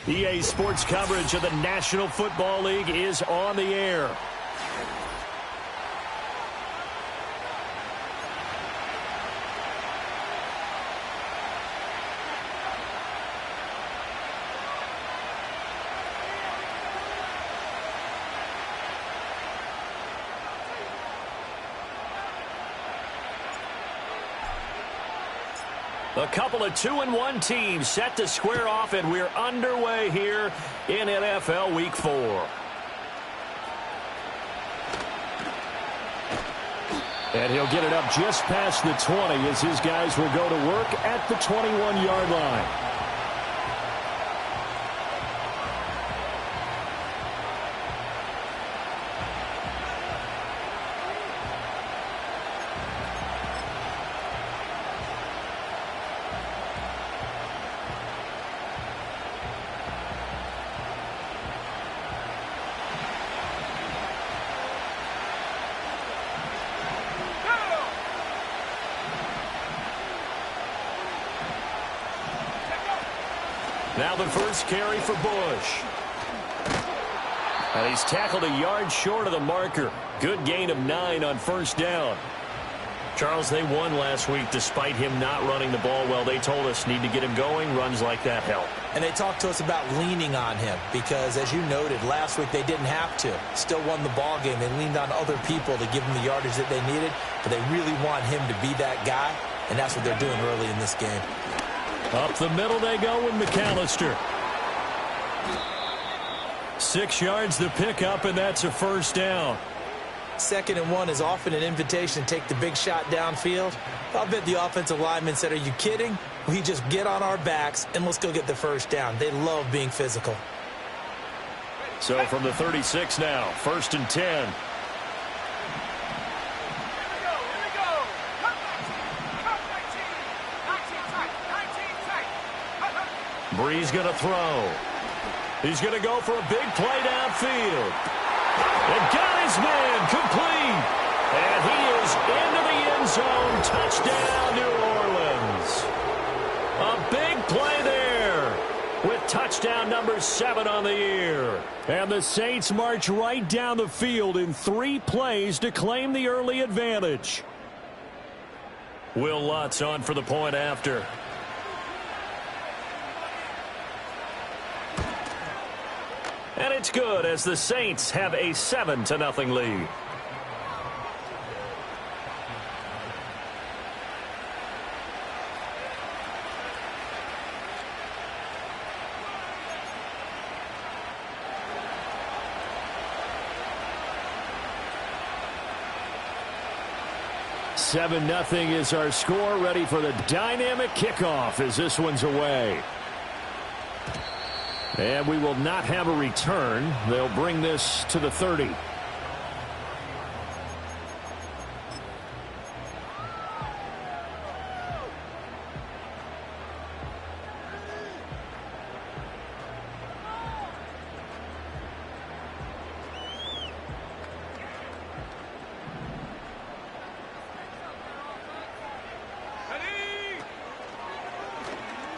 EA Sports coverage of the National Football League is on the air. A couple of 2-1 teams set to square off, and we're underway here in NFL Week 4. And he'll get it up just past the 20 as his guys will go to work at the 21-yard line. Now the first carry for Bush. And he's tackled a yard short of the marker. Good gain of 9 on first down. Charles, they won last week despite him not running the ball well. They told us need to get him going. Runs like that help. And they talked to us about leaning on him because, as you noted, last week they didn't have to. Still won the ball game. They leaned on other people to give them the yardage that they needed, but they really want him to be that guy, and that's what they're doing early in this game. Up the middle they go with McAllister. 6 yards the pickup, and that's a first down. 2nd and 1 is often an invitation to take the big shot downfield. I'll bet the offensive lineman said, are you kidding? We just get on our backs and let's go get the first down. They love being physical. So from the 36 now, 1st and 10. Brees going to throw. He's going to go for a big play downfield. And got his man complete. And he is into the end zone. Touchdown, New Orleans. A big play there with touchdown number 7 on the year. And the Saints march right down the field in 3 plays to claim the early advantage. Will Lutz on for the point after. And it's good as the Saints have a 7-0 lead. Seven nothing is our score. Ready for the dynamic kickoff as this one's away. And we will not have a return. They'll bring this to the 30.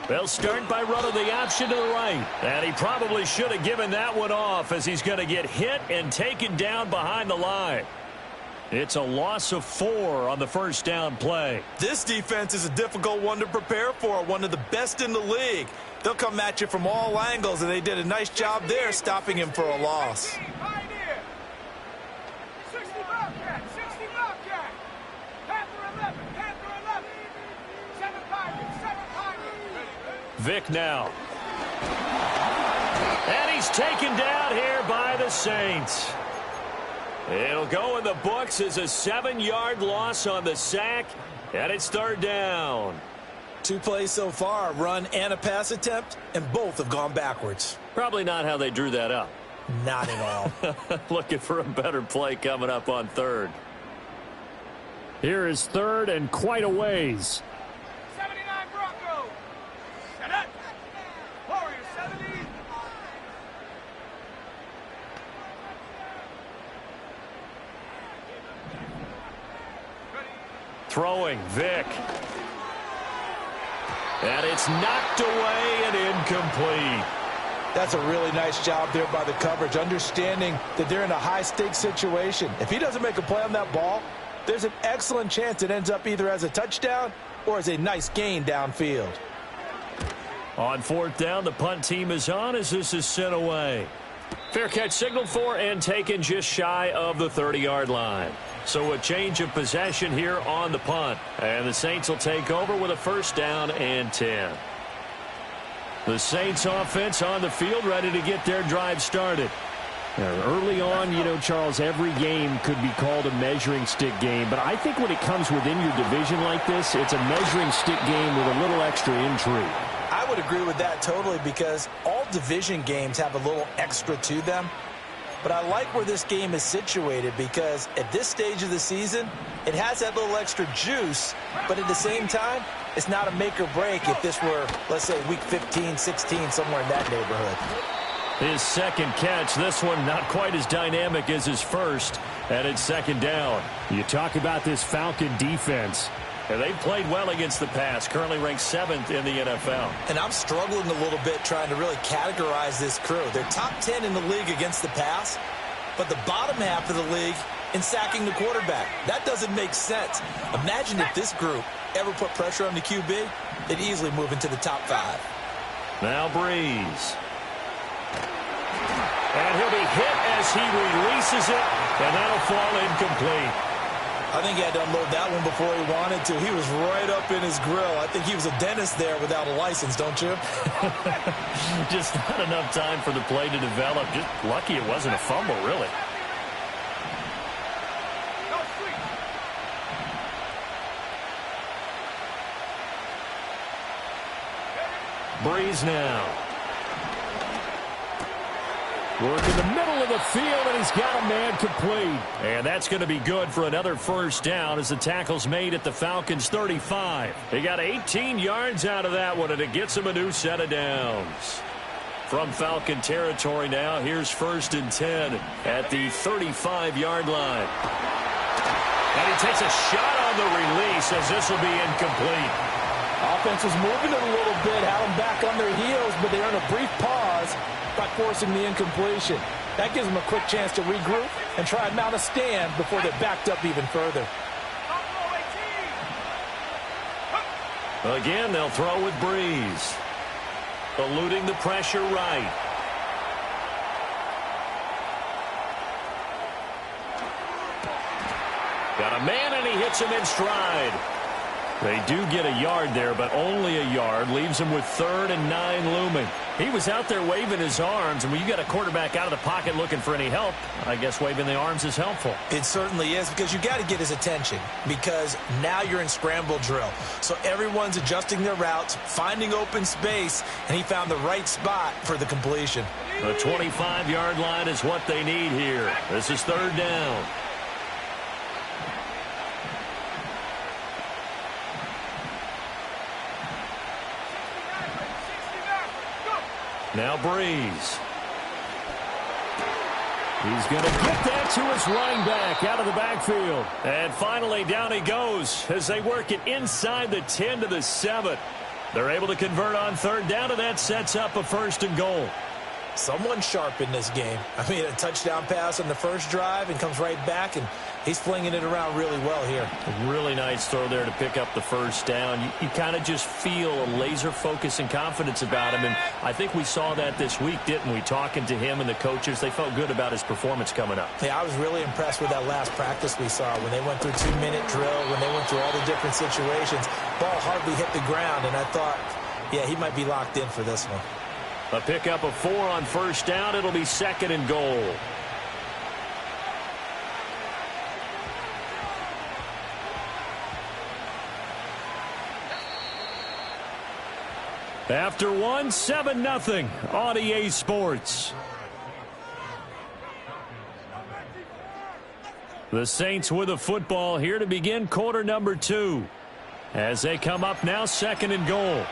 They'll start by running the option to the right. And he probably should have given that one off as he's going to get hit and taken down behind the line. It's a loss of 4 on the first down play. This defense is a difficult one to prepare for, one of the best in the league. They'll come at you from all angles, and they did a nice job there stopping him for a loss. Vick now. And he's taken down here by the Saints. It'll go in the books as a 7-yard loss on the sack, and it's 3rd down. 2 plays so far, a run and a pass attempt, and both have gone backwards. Probably not how they drew that up. Not at all. Looking for a better play coming up on 3rd. Here is 3rd and quite a ways. Throwing, Vick. And it's knocked away and incomplete. That's a really nice job there by the coverage, understanding that they're in a high-stakes situation. If he doesn't make a play on that ball, there's an excellent chance it ends up either as a touchdown or as a nice gain downfield. On fourth down, the punt team is on as this is sent away. Fair catch signaled for and taken just shy of the 30-yard line. So a change of possession here on the punt. And the Saints will take over with a first down and 10. The Saints offense on the field, ready to get their drive started. Early on, you know, Charles, every game could be called a measuring stick game. But I think when it comes within your division like this, it's a measuring stick game with a little extra intrigue. I would agree with that totally because all division games have a little extra to them. But I like where this game is situated because at this stage of the season, it has that little extra juice. But at the same time, it's not a make or break if this were, let's say, week 15, 16, somewhere in that neighborhood. His second catch, this one not quite as dynamic as his first, and it's second down. You talk about this Falcon defense. And they've played well against the pass, currently ranked 7th in the NFL. And I'm struggling a little bit trying to really categorize this crew. They're top 10 in the league against the pass, but the bottom half of the league in sacking the quarterback. That doesn't make sense. Imagine if this group ever put pressure on the QB, they'd easily move into the top 5. Now Breeze. And he'll be hit as he releases it, and that'll fall incomplete. I think he had to unload that one before he wanted to. He was right up in his grill. I think he was a dentist there without a license, don't you? Just not enough time for the play to develop. Just lucky it wasn't a fumble, really. Breeze now. Work in the middle of the field, and he's got a man complete. And that's going to be good for another first down as the tackle's made at the Falcons' 35. They got 18 yards out of that one, and it gets him a new set of downs. From Falcon territory now, here's first and 10 at the 35-yard line. And he takes a shot on the release as this will be incomplete. Offense was moving it a little bit, had them back on their heels, but they earned a brief pause by forcing the incompletion. That gives them a quick chance to regroup and try and mount a stand before they're backed up even further. Again, they'll throw with Breeze. Eluding the pressure right. Got a man, and he hits him in stride. They do get a yard there, but only a yard. Leaves him with 3rd and 9 looming. He was out there waving his arms, and when you got a quarterback out of the pocket looking for any help, I guess waving the arms is helpful. It certainly is, because you got to get his attention, because now you're in scramble drill. So everyone's adjusting their routes, finding open space, and he found the right spot for the completion. The 25-yard line is what they need here. This is 3rd down. Now Breeze. He's going to get that to his running back out of the backfield. And finally down he goes as they work it inside the 10 to the 7. They're able to convert on 3rd down, and that sets up a 1st and goal. Someone sharp in this game. I mean, a touchdown pass on the first drive and comes right back, and he's flinging it around really well here. A really nice throw there to pick up the first down. You kind of just feel a laser focus and confidence about him, and I think we saw that this week, didn't we? Talking to him and the coaches, they felt good about his performance coming up. Yeah, I was really impressed with that last practice we saw when they went through 2-minute drill, when they went through all the different situations. Ball hardly hit the ground, and I thought, yeah, he might be locked in for this one. A pickup of 4 on 1st down. It'll be 2nd and goal. After 1, 7-0 on EA Sports. The Saints with the football here to begin quarter number 2. As they come up now, 2nd and goal.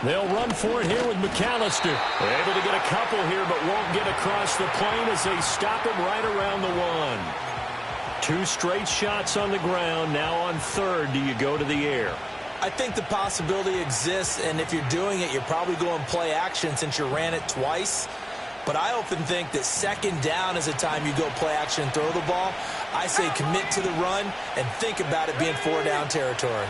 They'll run for it here with McAllister. Able to get a couple here, but won't get across the plane as they stop him right around the 1. 2 straight shots on the ground. Now on third, do you go to the air? I think the possibility exists, and if you're doing it, you're probably going play action since you ran it twice. But I often think that second down is a time you go play action and throw the ball. I say commit to the run and think about it being 4-down territory.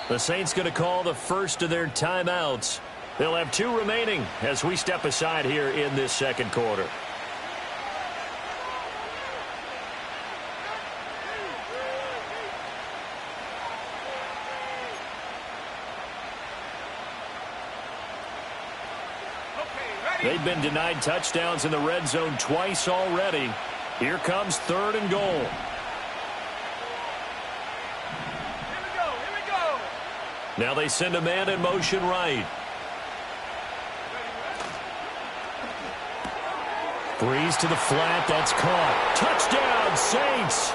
The Saints going to call the first of their timeouts. They'll have 2 remaining as we step aside here in this second quarter. They've been denied touchdowns in the red zone twice already. Here comes 3rd and goal. Now they send a man in motion right. Breeze to the flat. That's caught. Touchdown, Saints.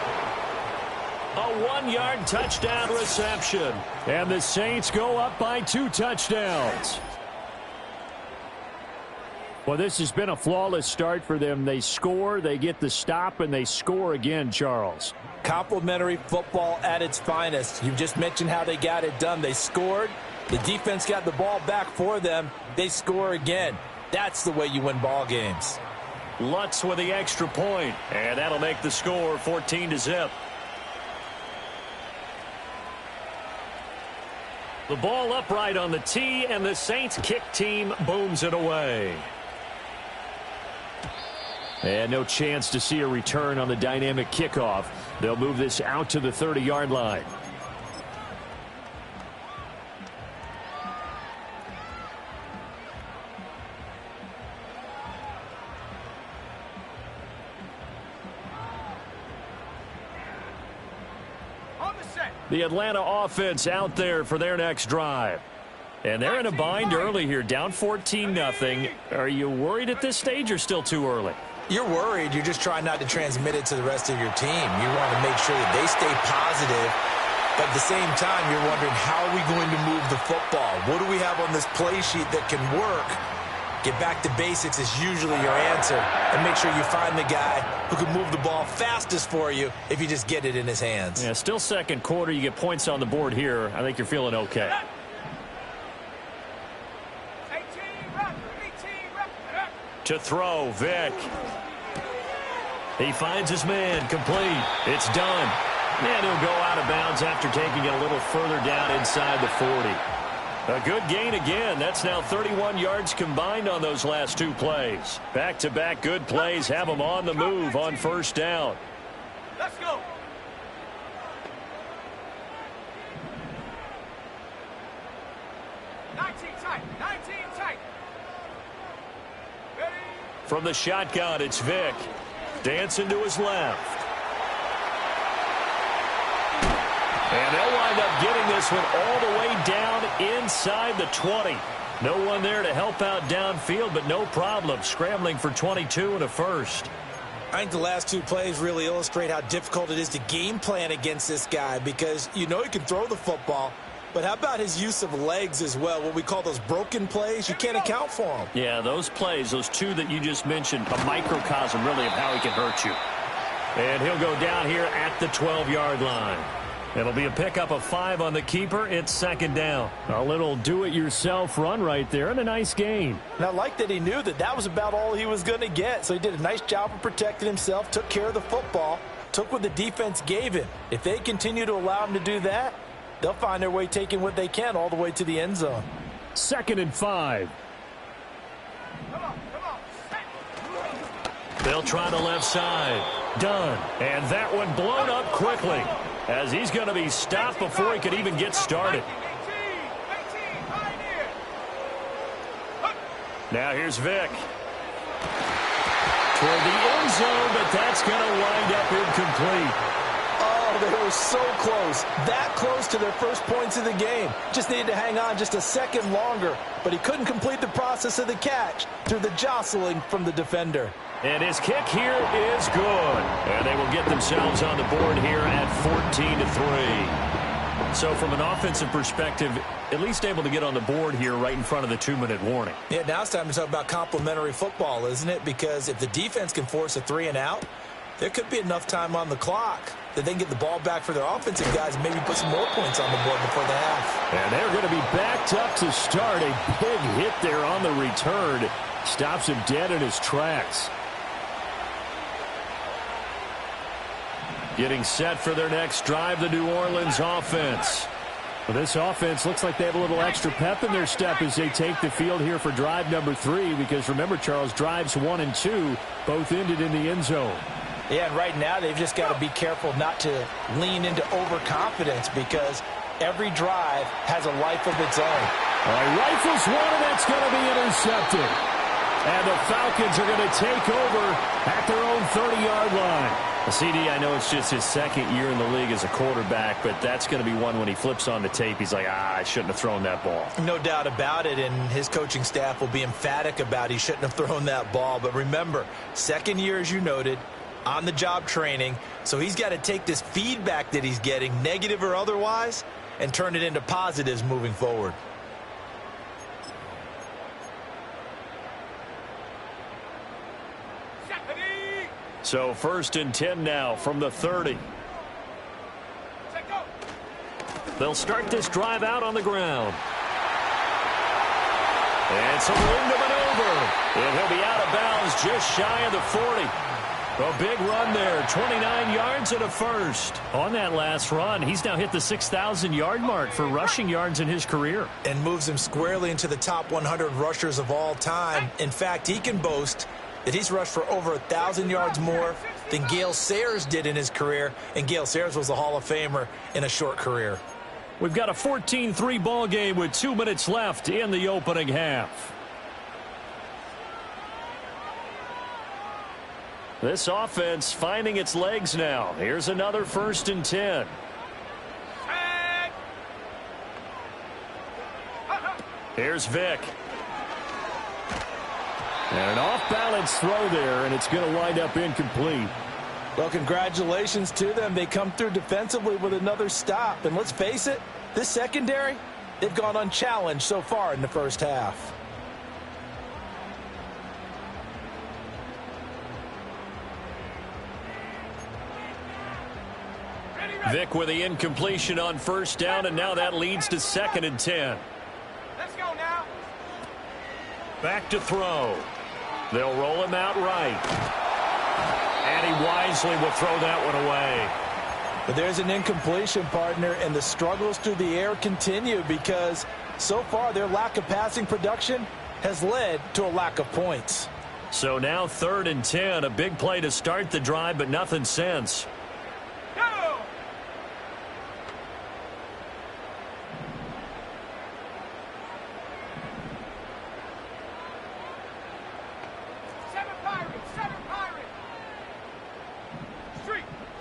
A 1-yard touchdown reception. And the Saints go up by 2 touchdowns. Well, this has been a flawless start for them. They score, they get the stop, and they score again, Charles. Complimentary football at its finest. You just mentioned how they got it done. They scored. The defense got the ball back for them. They score again. That's the way you win ball games. Lutz with the extra point, and that'll make the score 14-0. The ball upright on the tee, and the Saints kick team booms it away. And no chance to see a return on the dynamic kickoff. They'll move this out to the 30-yard line. The Atlanta offense out there for their next drive. And they're in a bind early here, down 14-0. Are you worried at this stage or still too early? You're worried. You're just trying not to transmit it to the rest of your team. You want to make sure that they stay positive. But at the same time, you're wondering, how are we going to move the football? What do we have on this play sheet that can work? Get back to basics is usually your answer. And make sure you find the guy who can move the ball fastest for you if you just get it in his hands. Yeah, still second quarter. You get points on the board here. I think you're feeling okay. To throw, Vick. He finds his man, complete. It's done. And he'll go out of bounds after taking it a little further down inside the 40. A good gain again. That's now 31 yards combined on those last 2 plays. Back-to-back good plays have them on the move on first down. Let's go. From the shotgun, it's Vick. Dancing to his left. And they'll wind up getting this one all the way down inside the 20. No one there to help out downfield, but no problem. Scrambling for 22 and a first. I think the last 2 plays really illustrate how difficult it is to game plan against this guy, because you know he can throw the football. But how about his use of legs as well? What we call those broken plays, you can't account for them. Yeah, those plays, those 2 that you just mentioned, a microcosm really of how he can hurt you. And he'll go down here at the 12-yard line. It'll be a pickup of 5 on the keeper. It's second down. A little do-it-yourself run right there and a nice gain. And I like that he knew that that was about all he was going to get. So he did a nice job of protecting himself, took care of the football, took what the defense gave him. If they continue to allow him to do that, they'll find their way taking what they can all the way to the end zone. 2nd and 5. They'll try the left side. Done. And that one blown up quickly, as he's going to be stopped before he could even get started. Now here's Vick. Toward the end zone, but that's going to wind up incomplete. Oh, they were so close, that close to their first points of the game. Just needed to hang on just a second longer, but he couldn't complete the process of the catch through the jostling from the defender. And his kick here is good. And they will get themselves on the board here at 14-3. So from an offensive perspective, at least able to get on the board here right in front of the 2-minute warning. Yeah, now it's time to talk about complementary football, isn't it? Because if the defense can force a 3-and-out, there could be enough time on the clock that they can get the ball back for their offensive guys and maybe put some more points on the board before the half. And they're going to be backed up to start. A big hit there on the return. Stops him dead in his tracks. Getting set for their next drive, the New Orleans offense. Well, this offense looks like they have a little extra pep in their step as they take the field here for drive number 3. Because remember, Charles, drives 1 and 2 both ended in the end zone. Yeah, and right now they've just got to be careful not to lean into overconfidence because every drive has a life of its own. Rifles one, and that's going to be intercepted. And the Falcons are going to take over at their own 30-yard line. CD, I know it's just his second year in the league as a quarterback, but that's going to be one when he flips on the tape. He's like, I shouldn't have thrown that ball. No doubt about it, and his coaching staff will be emphatic about he shouldn't have thrown that ball. But remember, second year, as you noted, on-the-job training, so he's got to take this feedback that he's getting, negative or otherwise, and turn it into positives moving forward. So 1st and 10 now from the 30. They'll start this drive out on the ground. And some room to maneuver. And he'll be out of bounds just shy of the 40. A big run there, 29 yards and a first. On that last run, he's now hit the 6,000-yard mark for rushing yards in his career. And moves him squarely into the top 100 rushers of all time. In fact, he can boast that he's rushed for over 1,000 yards more than Gale Sayers did in his career. And Gale Sayers was a Hall of Famer in a short career. We've got a 14-3 ball game with 2 minutes left in the opening half. This offense finding its legs now. Here's another 1st and 10. Here's Vick. And an off-balance throw there, and it's going to wind up incomplete. Well, congratulations to them. They come through defensively with another stop. And let's face it, this secondary, they've gone unchallenged so far in the first half. Vick with the incompletion on 1st down, and now that leads to 2nd and 10. Let's go now. Back to throw. They'll roll him out right. And he wisely will throw that one away. But there's an incompletion, partner, and the struggles through the air continue because so far their lack of passing production has led to a lack of points. So now 3rd and 10, a big play to start the drive, but nothing since. Go! Seven Pirates!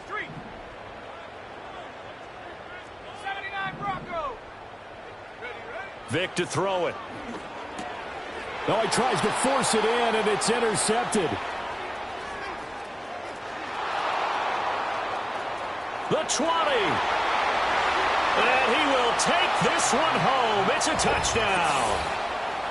Street! 79 Bronco! Ready? Vick to throw it. Oh, he tries to force it in, and it's intercepted. The 20. And he will take this one home. It's a touchdown.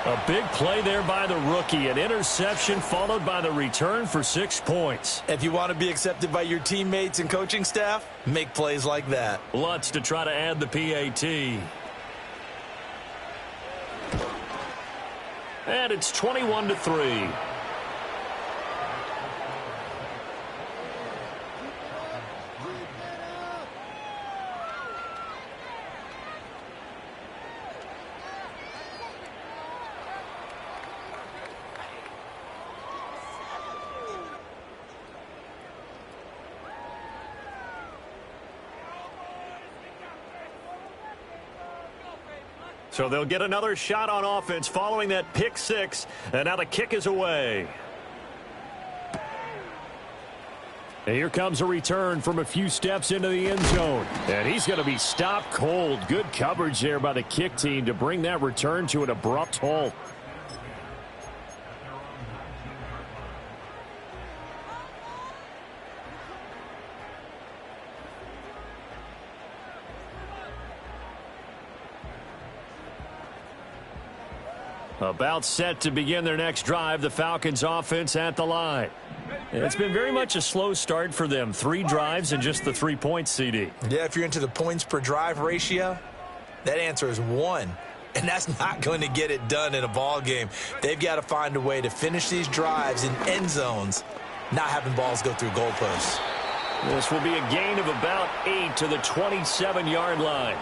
A big play there by the rookie. An interception followed by the return for 6 points. If you want to be accepted by your teammates and coaching staff, make plays like that. Lutz to try to add the PAT. And it's 21-3. So they'll get another shot on offense following that pick six. And now the kick is away. And here comes a return from a few steps into the end zone. And he's going to be stopped cold. Good coverage there by the kick team to bring that return to an abrupt halt. About set to begin their next drive, the Falcons offense at the line. It's been very much a slow start for them. 3 drives and just the 3 points, CD. Yeah, if you're into the points per drive ratio, that answer is 1. And that's not going to get it done in a ball game. They've got to find a way to finish these drives in end zones, not having balls go through goalposts. This will be a gain of about 8 to the 27-yard line.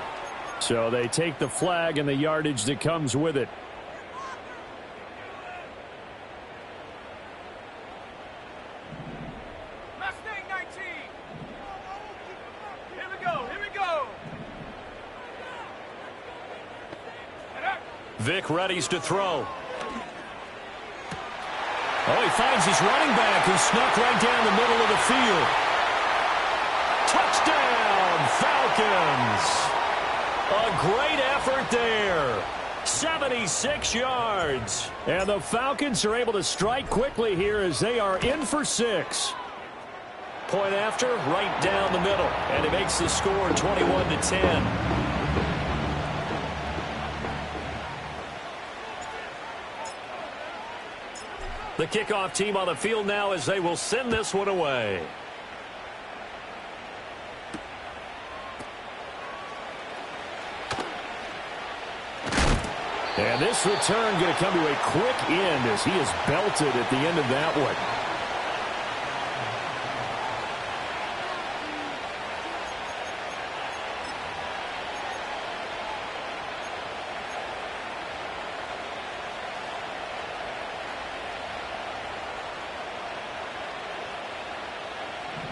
So they take the flag and the yardage that comes with it. Vic readies to throw. Oh, he finds his running back who snuck right down the middle of the field. Touchdown, Falcons. A great effort there. 76 yards. And the Falcons are able to strike quickly here as they are in for 6. Point after, right down the middle. And it makes the score 21-10. The kickoff team on the field now as they will send this one away. And this return going to come to a quick end as he is belted at the end of that one.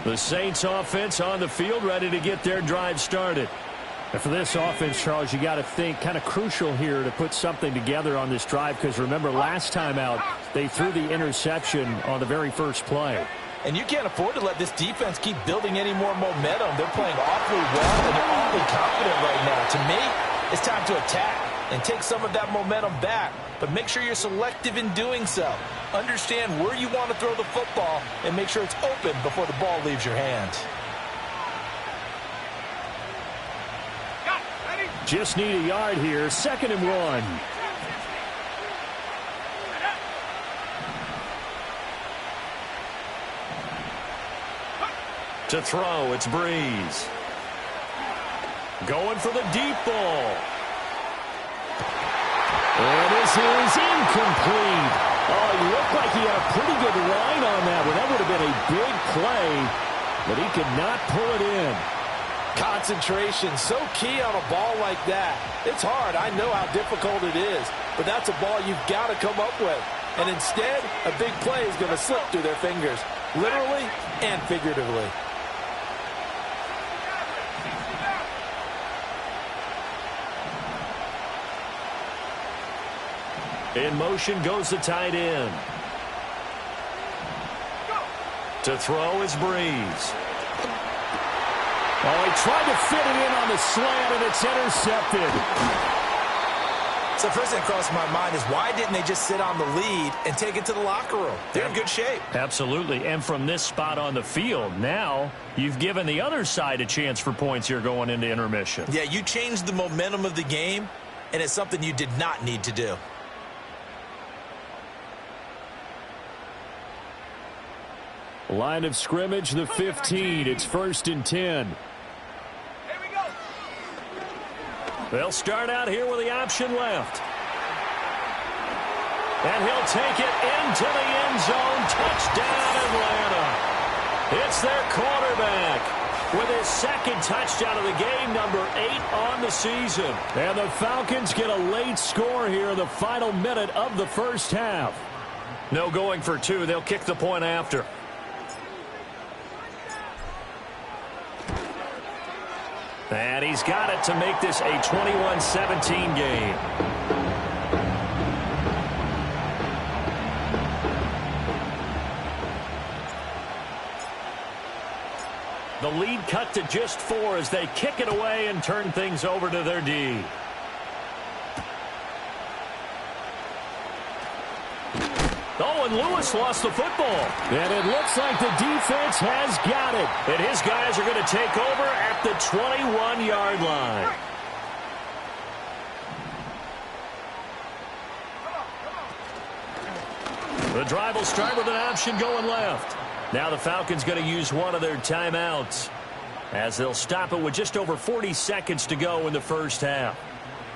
The Saints offense on the field, ready to get their drive started. And for this offense, Charles, you got to think kind of crucial here to put something together on this drive, because remember last time out, they threw the interception on the very first play. And you can't afford to let this defense keep building any more momentum. They're playing awfully well, and they're awfully confident right now. To me, it's time to attack and take some of that momentum back. But make sure you're selective in doing so. Understand where you want to throw the football and make sure it's open before the ball leaves your hands. Just need a yard here. 2nd and 1. To throw, it's Breeze. Going for the deep ball. And this is incomplete. Oh, he looked like he had a pretty good line on that one. That would have been a big play, but he could not pull it in. Concentration, so key on a ball like that. It's hard. I know how difficult it is, but that's a ball you've got to come up with. And instead, a big play is going to slip through their fingers, literally and figuratively. In motion goes the tight end. To throw is Breeze. Oh, he tried to fit it in on the slant, and it's intercepted. So first thing that crossed my mind is, why didn't they just sit on the lead and take it to the locker room? They're in good shape. Absolutely. And from this spot on the field, now you've given the other side a chance for points here going into intermission. Yeah, you changed the momentum of the game, and it's something you did not need to do. Line of scrimmage, the 15. It's 1st and 10. They'll start out here with the option left. And he'll take it into the end zone. Touchdown, Atlanta. It's their quarterback with his 2nd touchdown of the game, number 8 on the season. And the Falcons get a late score here in the final minute of the first half. No going for 2. They'll kick the point after. And he's got it to make this a 21-17 game. the lead cut to just 4 as they kick it away and turn things over to their D. Oh, and Lewis lost the football. And it looks like the defense has got it. And his guys are going to take over at the 21-yard line. The drive will start with an option going left. Now the Falcons going to use one of their timeouts as they'll stop it with just over 40 seconds to go in the first half.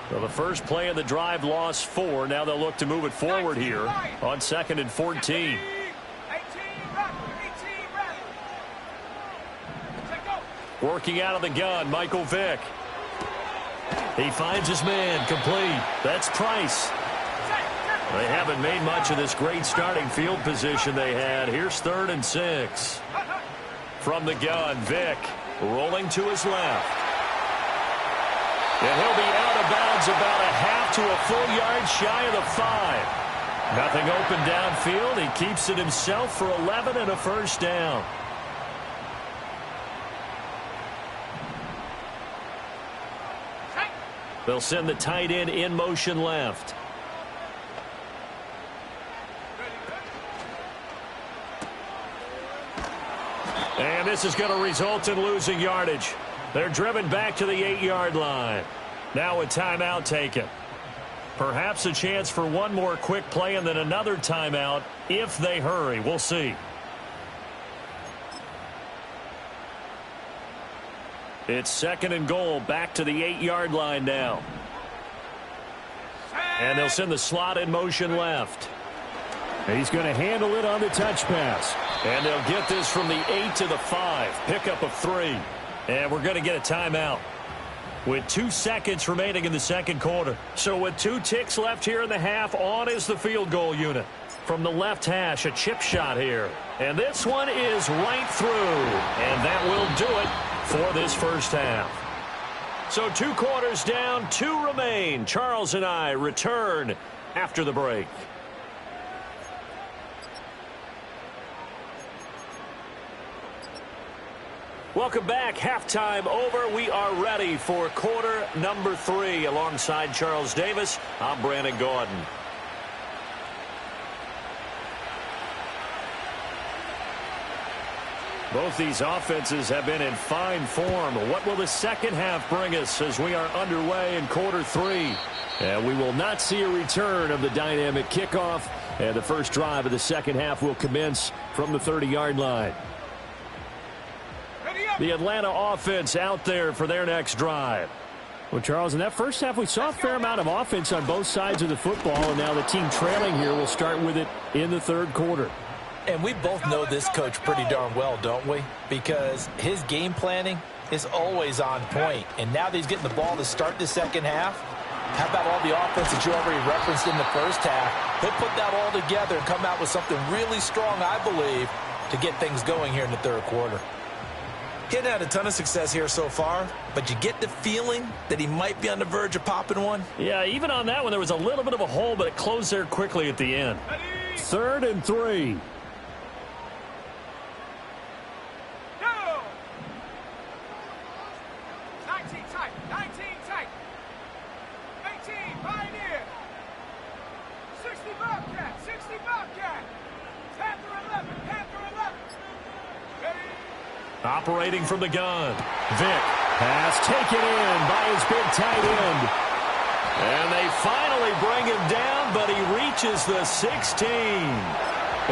So the first play of the drive lost 4. Now they'll look to move it forward here on 2nd and 14. Working out of the gun, Michael Vick. He finds his man, complete. That's Price. They haven't made much of this great starting field position they had. Here's 3rd and 6. From the gun, Vick rolling to his left. And he'll be out of bounds about a half to a full yard shy of the 5. Nothing open downfield. He keeps it himself for 11 and a first down. They'll send the tight end in motion left. And this is going to result in losing yardage. They're driven back to the 8-yard line. Now a timeout taken. Perhaps a chance for one more quick play and then another timeout if they hurry. We'll see. It's 2nd and goal, back to the 8-yard line now. And they'll send the slot in motion left. He's going to handle it on the touch pass. And they'll get this from the 8 to the 5. Pickup of 3. And we're going to get a timeout with 2 seconds remaining in the second quarter. So with 2 ticks left here in the half, on is the field goal unit. From the left hash, a chip shot here. And this one is right through. And that will do it for this first half. So 2 quarters down, 2 remain. Charles and I return after the break. Welcome back. Halftime over. We are ready for quarter number 3. Alongside Charles Davis, I'm Brandon Gaudin. Both these offenses have been in fine form. What will the second half bring us as we are underway in quarter 3? And we will not see a return of the dynamic kickoff. And the first drive of the second half will commence from the 30-yard line. The Atlanta offense out there for their next drive. Well, Charles, in that first half, we saw a fair amount of offense on both sides of the football, and now the team trailing here will start with it in the third quarter. And we both know this coach pretty darn well, don't we? Because his game planning is always on point. And now that he's getting the ball to start the second half, how about all the offense that you already referenced in the first half? He'll put that all together and come out with something really strong, I believe, to get things going here in the third quarter. He hadn't had a ton of success here so far, but you get the feeling that he might be on the verge of popping one. Yeah, even on that one, there was a little bit of a hole, but it closed there quickly at the end. 3rd and 3. Go! 19 tight, 19 tight. 18, Pioneer. 60 Bobcat, 60 Bobcat. Panther 11, Panther 11. Ready? Operating from the gun, Vick. Pass taken in by his big tight end. And they finally bring him down, but he reaches the 16.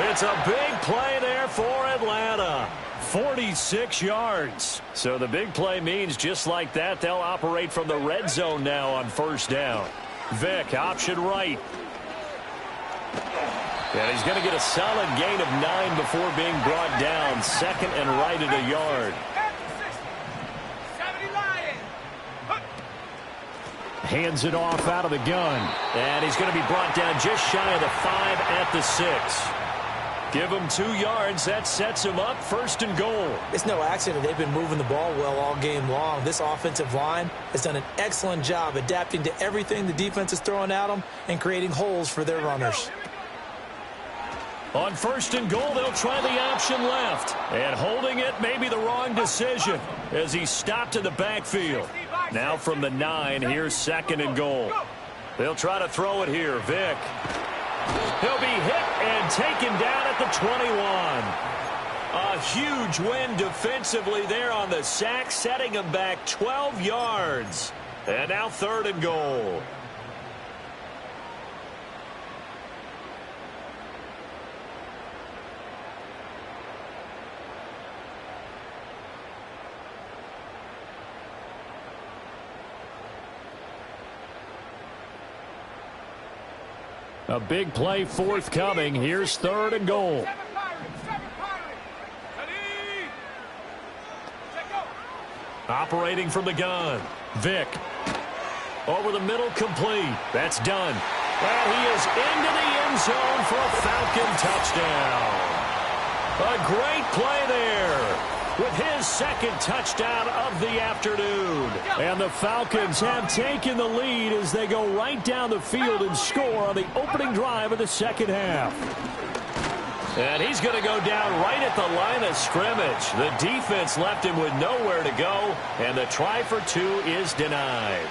It's a big play there for Atlanta. 46 yards. So the big play means just like that, they'll operate from the red zone now on first down. Vick, option right. And he's going to get a solid gain of 9 before being brought down. 2nd and right at a yard. Hands it off out of the gun. And he's going to be brought down just shy of the 5 at the 6. Give him 2 yards. That sets him up 1st and goal. It's no accident they've been moving the ball well all game long. This offensive line has done an excellent job adapting to everything the defense is throwing at them and creating holes for their runners. On first and goal, they'll try the option left. And holding it may be the wrong decision as he stopped in the backfield. Now from the 9, here's second and goal. They'll try to throw it here. Vick. He'll be hit and taken down at the 21. A huge win defensively there on the sack, setting him back 12 yards. And now third and goal. A big play forthcoming. Here's third and goal. Operating from the gun. Vick. Over the middle, complete. That's done. And he is into the end zone for a Falcon touchdown. A great play there with his second touchdown of the afternoon. And the Falcons have taken the lead as they go right down the field and score on the opening drive of the second half. And he's going to go down right at the line of scrimmage. The defense left him with nowhere to go, and the try for 2 is denied.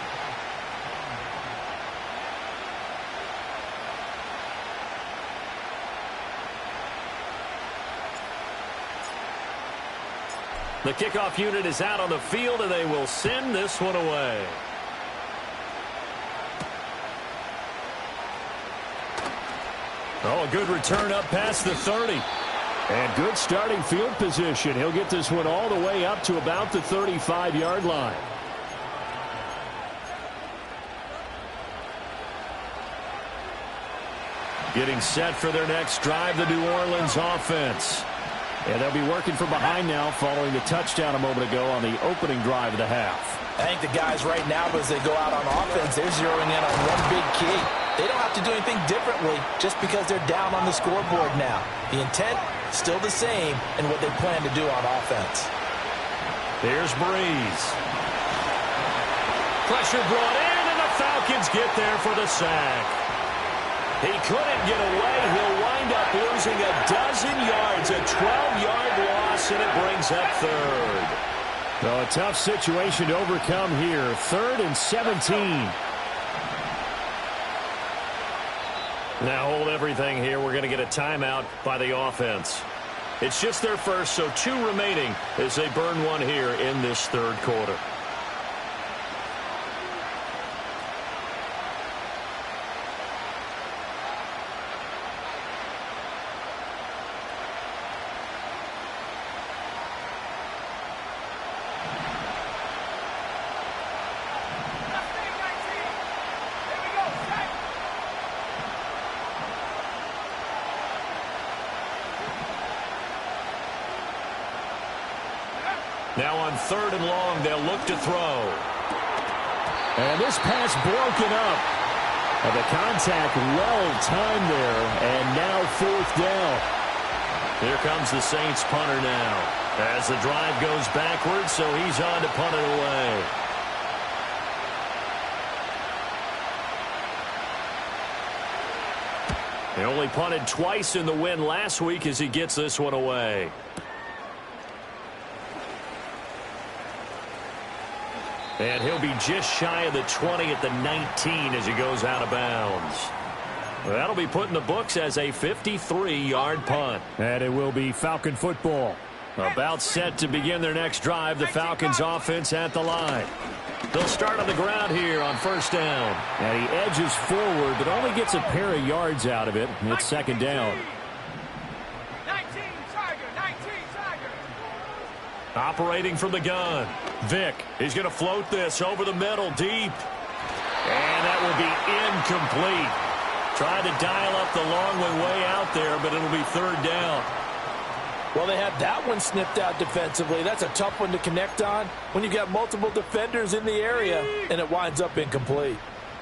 The kickoff unit is out on the field, and they will send this one away. Oh, a good return up past the 30. And good starting field position. He'll get this one all the way up to about the 35-yard line. Getting set for their next drive, the New Orleans offense. And they'll be working from behind now following the touchdown a moment ago on the opening drive of the half. I think the guys right now, as they go out on offense, they're zeroing in on one big key. They don't have to do anything differently just because they're down on the scoreboard now. The intent, still the same in what they plan to do on offense. Here's Breeze. Pressure brought in, and the Falcons get there for the sack. He couldn't get away. He'll wind up losing a dozen yards, a 12-yard loss, and it brings up third. So a tough situation to overcome here. 3rd and 17. Now hold everything here. We're going to get a timeout by the offense. It's just their first, so 2 remaining as they burn one here in this third quarter. Now on 3rd and long, they'll look to throw. And this pass broken up. And the contact well timed there. And now 4th down. Here comes the Saints punter now. As the drive goes backwards, so he's on to punt it away. He only punted twice in the win last week as he gets this one away. And he'll be just shy of the 20 at the 19 as he goes out of bounds. That'll be put in the books as a 53-yard punt. And it will be Falcon football. About set to begin their next drive, the Falcons offense at the line. They'll start on the ground here on 1st down. And he edges forward, but only gets a pair of yards out of it. It's 2nd down. 19 Tiger, 19 Tiger. Operating from the gun. Vick, he's going to float this over the middle, deep. And that will be incomplete. Tried to dial up the long way out there, but it'll be 3rd down. Well, they had that one snipped out defensively. That's a tough one to connect on when you've got multiple defenders in the area, and it winds up incomplete.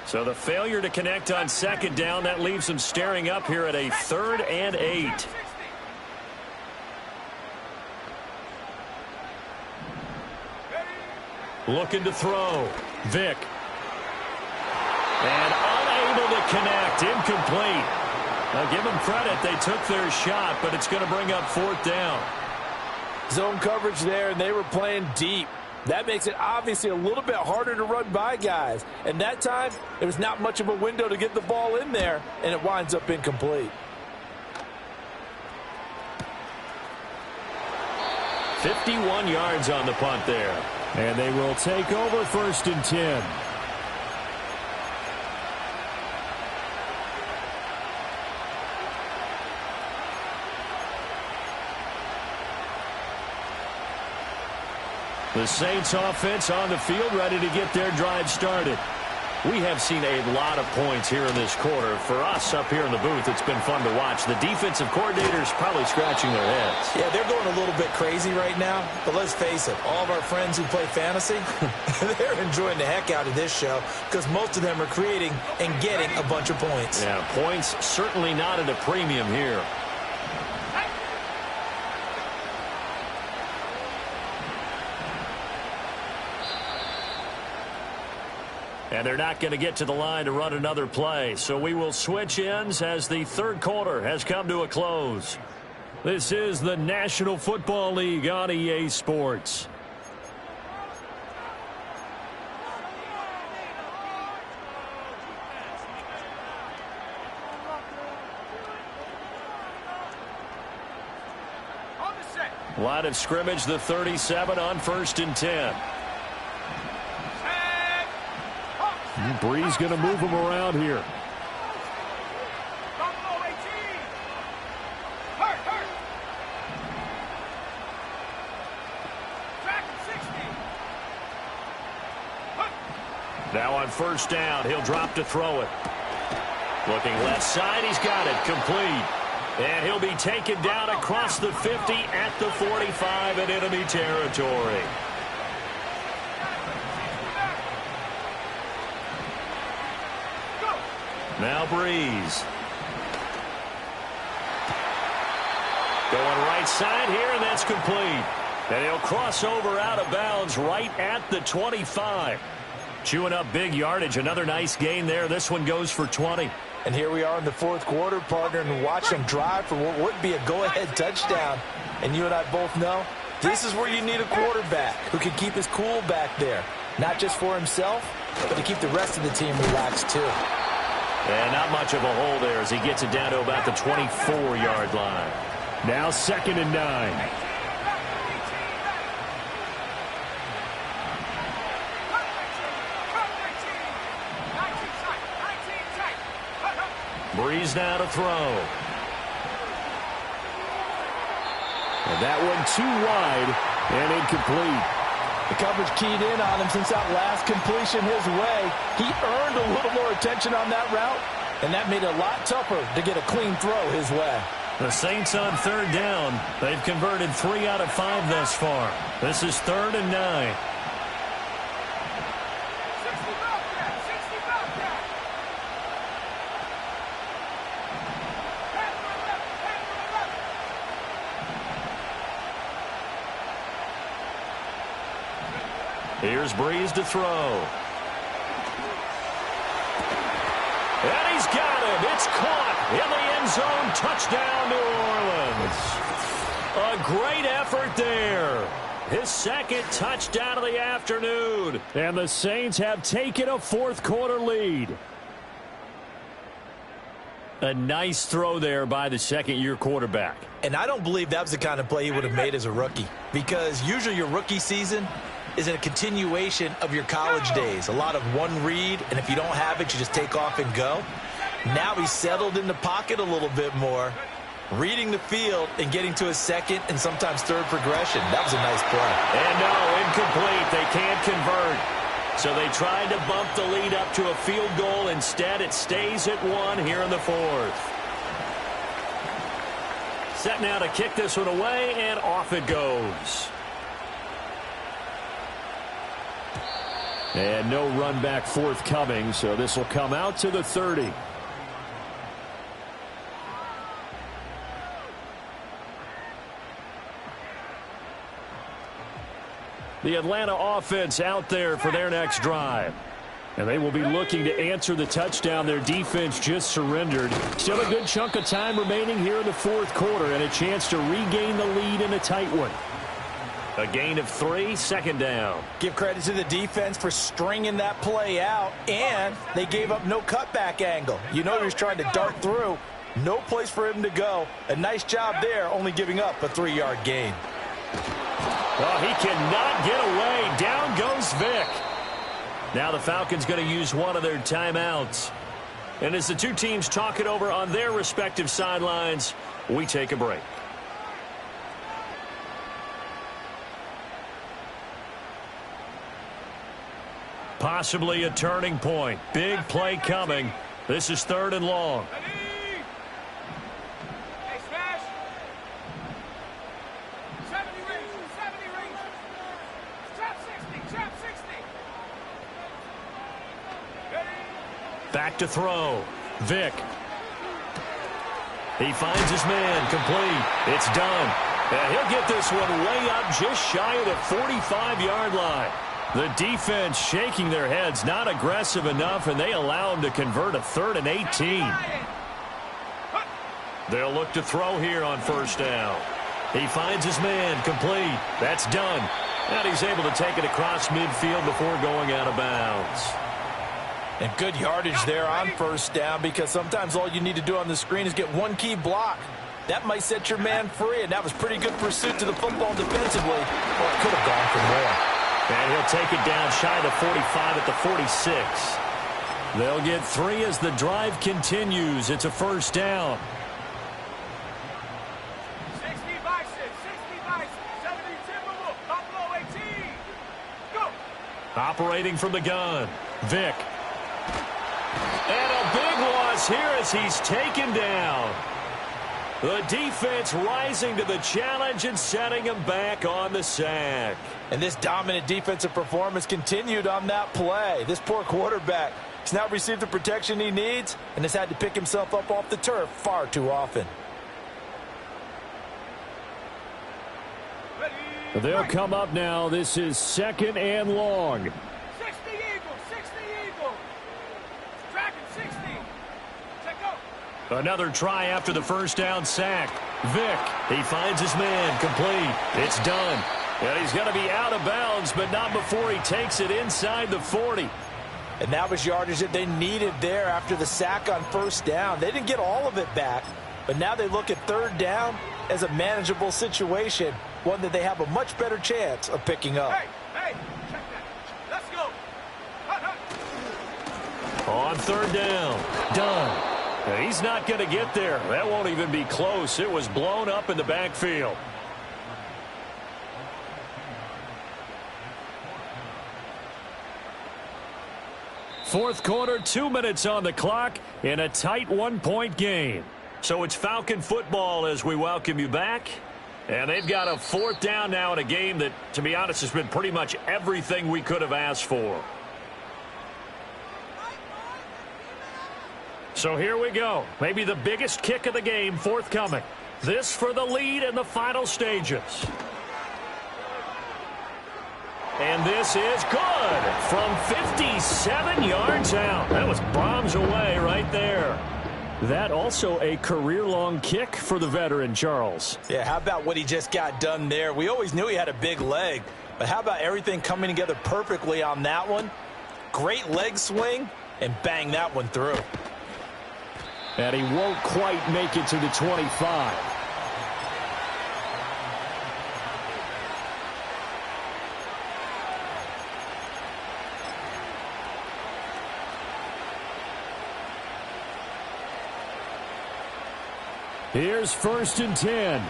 So the failure to connect on 2nd down, that leaves them staring up here at a 3rd and 8. Looking to throw. Vick. And unable to connect. Incomplete. Now give them credit. They took their shot, but it's going to bring up 4th down. Zone coverage there, and they were playing deep. That makes it obviously a little bit harder to run by guys. And that time, there was not much of a window to get the ball in there, and it winds up incomplete. 51 yards on the punt there. And they will take over 1st and 10. The Saints offense on the field, ready to get their drive started. We have seen a lot of points here in this quarter. For us up here in the booth, it's been fun to watch. The defensive coordinators probably scratching their heads. Yeah, they're going a little bit crazy right now. But let's face it, all of our friends who play fantasy, they're enjoying the heck out of this show because most of them are creating and getting a bunch of points. Yeah, points certainly not at a premium here. And they're not going to get to the line to run another play. So we will switch ends as the 3rd quarter has come to a close. This is the National Football League on EA Sports. Line of scrimmage, the 37 on 1st and 10. Breeze going to move him around here. Now on 1st down, he'll drop to throw it. Looking left side, he's got it, complete. And he'll be taken down across the 50 at the 45 in enemy territory. Now Breeze. Going right side here, and that's complete. And he'll cross over out of bounds right at the 25. Chewing up big yardage. Another nice gain there. This one goes for 20. And here we are in the 4th quarter, partner, and watch them drive for what would be a go-ahead touchdown. And you and I both know this is where you need a quarterback who can keep his cool back there. Not just for himself, but to keep the rest of the team relaxed too. And not much of a hole there as he gets it down to about the 24-yard line. Now 2nd and 9. Breeze now to throw. And that one too wide and incomplete. The coverage keyed in on him since that last completion his way. He earned a little more attention on that route, and that made it a lot tougher to get a clean throw his way. The Saints on 3rd down. They've converted 3 out of 5 thus far. This is 3rd and 9. Here's Breeze to throw. And he's got it. It's caught in the end zone. Touchdown, New Orleans. A great effort there. His 2nd touchdown of the afternoon. And the Saints have taken a 4th quarter lead. A nice throw there by the 2nd-year quarterback. And I don't believe that was the kind of play he would have made as a rookie. Because usually your rookie season is a continuation of your college days. A lot of one read, and if you don't have it, you just take off and go. Now he's settled in the pocket a little bit more, reading the field and getting to his 2nd and sometimes 3rd progression. That was a nice play. And no, incomplete. They can't convert. So they tried to bump the lead up to a field goal. Instead, it stays at 1 here in the 4th. Set now to kick this one away, and off it goes. And no run back forthcoming, so this will come out to the 30. The Atlanta offense out there for their next drive. And they will be looking to answer the touchdown their defense just surrendered. Still a good chunk of time remaining here in the fourth quarter and a chance to regain the lead in a tight one. A gain of 3, second down. Give credit to the defense for stringing that play out, and they gave up no cutback angle. You know he was trying to dart through. No place for him to go. A nice job there, only giving up a 3-yard gain. Well, he cannot get away. Down goes Vic. Now the Falcons going to use one of their timeouts. And as the two teams talk it over on their respective sidelines, we take a break. Possibly a turning point. Big play coming. This is 3rd and long. Hey, smash. 70 rings. 70 rings. Trap 60. Trap 60. Back to throw. Vic. He finds his man. Complete. It's done. And he'll get this one way up just shy of the 45-yard line. The defense shaking their heads, not aggressive enough, and they allow him to convert a 3rd and 18. They'll look to throw here on 1st down. He finds his man. Complete. That's done. And he's able to take it across midfield before going out of bounds. And good yardage there on 1st down, because sometimes all you need to do on the screen is get one key block. That might set your man free, and that was pretty good pursuit to the football defensively. Well, it could have gone for more. And he'll take it down shy of the 45 at the 46. They'll get 3 as the drive continues. It's a 1st down. 60 Bison, 60 Bison, 70 Timberwolf, Buffalo 18. Go! Operating from the gun. Vic. And a big loss here as he's taken down. The defense rising to the challenge and setting him back on the sack. And this dominant defensive performance continued on that play. This poor quarterback has now received the protection he needs and has had to pick himself up off the turf far too often. They'll come up now. This is 2nd and long. 60 Eagles, 60 Eagles. Dragon 60. Check go. Another try after the 1st down sack. Vic, he finds his man. Complete. It's done. And he's going to be out of bounds, but not before he takes it inside the 40. And that was yardage that they needed there after the sack on 1st down. They didn't get all of it back, but now they look at 3rd down as a manageable situation, one that they have a much better chance of picking up. Hey, check that. Let's go. Hut. On 3rd down. Done. And he's not going to get there. That won't even be close. It was blown up in the backfield. Fourth quarter, 2 minutes on the clock in a tight 1-point game. So it's Falcon football as we welcome you back. And they've got a 4th down now in a game that, to be honest, has been pretty much everything we could have asked for. So here we go. Maybe the biggest kick of the game forthcoming. This for the lead in the final stages. And this is good from 57 yards out. That was bombs away right there. That also a career-long kick for the veteran, Charles. Yeah, how about what he just got done there? We always knew he had a big leg, but how about everything coming together perfectly on that one? Great leg swing, and bang that one through. And he won't quite make it to the 25. Here's 1st and 10.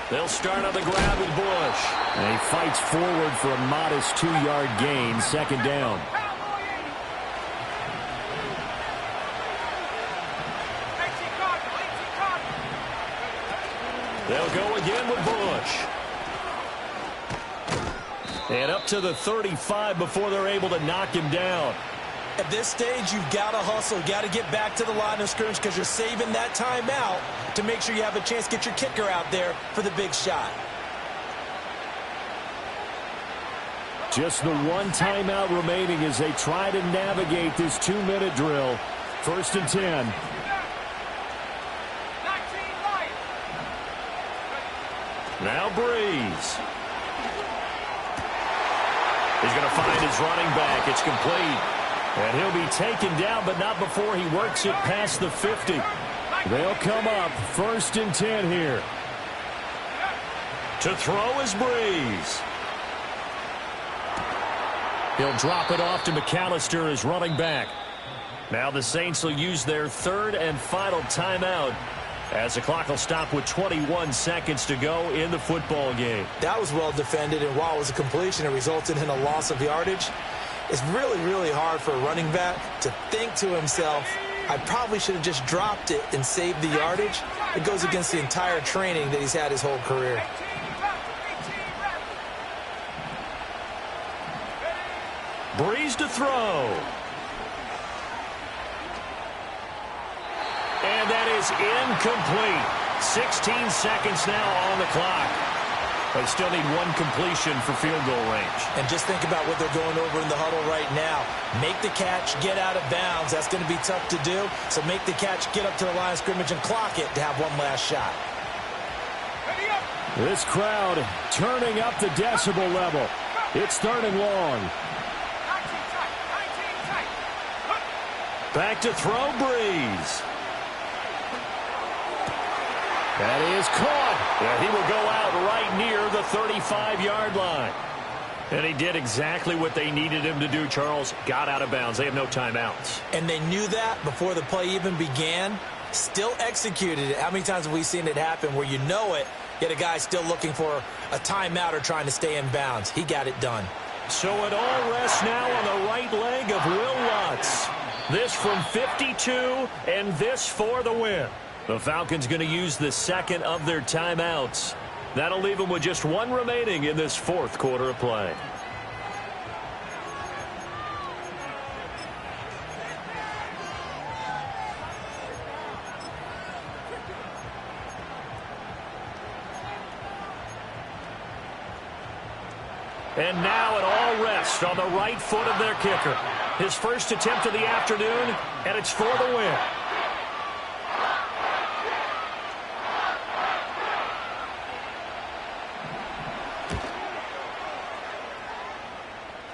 They'll start on the ground with Bush. And he fights forward for a modest 2-yard gain, 2nd down. They'll go again with Bush. And up to the 35 before they're able to knock him down. At this stage, you've got to hustle, got to get back to the line of scrimmage because you're saving that timeout to make sure you have a chance to get your kicker out there for the big shot. Just the one timeout remaining as they try to navigate this 2-minute drill. 1st and 10. Now Breeze. He's going to find his running back. It's complete. And he'll be taken down, but not before he works it past the 50. They'll come up 1st and 10 here. To throw is Breeze. He'll drop it off to McAllister as running back. Now the Saints will use their 3rd and final timeout as the clock will stop with 21 seconds to go in the football game. That was well defended, and while it was a completion, it resulted in a loss of yardage. It's really, really hard for a running back to think to himself, I probably should have just dropped it and saved the yardage. It goes against the entire training that he's had his whole career. Breeze to throw. And that is incomplete. 16 seconds now on the clock. They still need one completion for field goal range. And just think about what they're going over in the huddle right now. Make the catch, get out of bounds. That's going to be tough to do. So make the catch, get up to the line of scrimmage, and clock it to have one last shot. This crowd turning up the decibel level. It's 3rd and long. Back to throw, Breeze. That is caught. And he will go out right near the 35-yard line. And he did exactly what they needed him to do, Charles. Got out of bounds. They have no timeouts. And they knew that before the play even began. Still executed it. How many times have we seen it happen where you know it, yet a guy still looking for a timeout or trying to stay in bounds? He got it done. So it all rests now on the right leg of Will Lutz. This from 52, and this for the win. The Falcons going to use the 2nd of their timeouts. That'll leave them with just one remaining in this 4th quarter of play. And now it all rests on the right foot of their kicker. His first attempt of the afternoon, and it's for the win.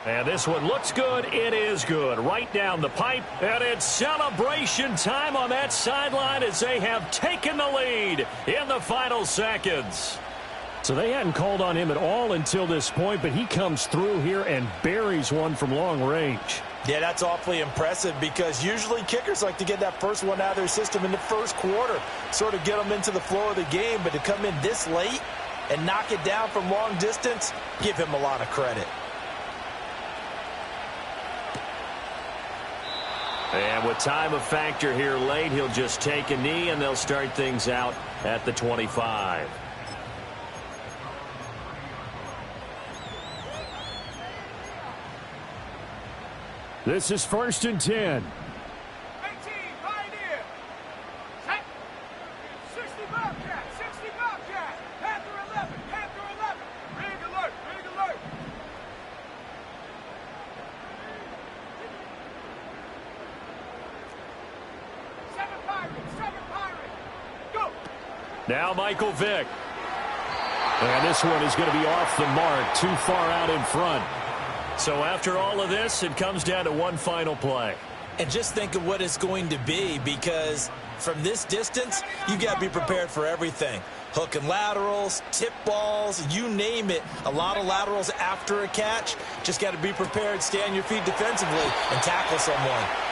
And this one looks good. It is good. Right down the pipe. And it's celebration time on that sideline as they have taken the lead in the final seconds. So they hadn't called on him at all until this point, but he comes through here and buries one from long range. Yeah, that's awfully impressive because usually kickers like to get that first one out of their system in the 1st quarter, sort of get them into the flow of the game. But to come in this late and knock it down from long distance, give him a lot of credit. And with time a factor here late, he'll just take a knee, and they'll start things out at the 25. This is 1st and 10. 18, Pioneer. Set. 60 Bobcat, 60 Bobcat. Panther 11, Panther 11. Rig alert, rig alert. 7 Pirate, go. Now Michael Vick. And this one is going to be off the mark, too far out in front. So after all of this, it comes down to one final play. And just think of what it's going to be, because from this distance, you got to be prepared for everything. Hook and laterals, tip balls, you name it. A lot of laterals after a catch. Just got to be prepared, stay on your feet defensively, and tackle someone.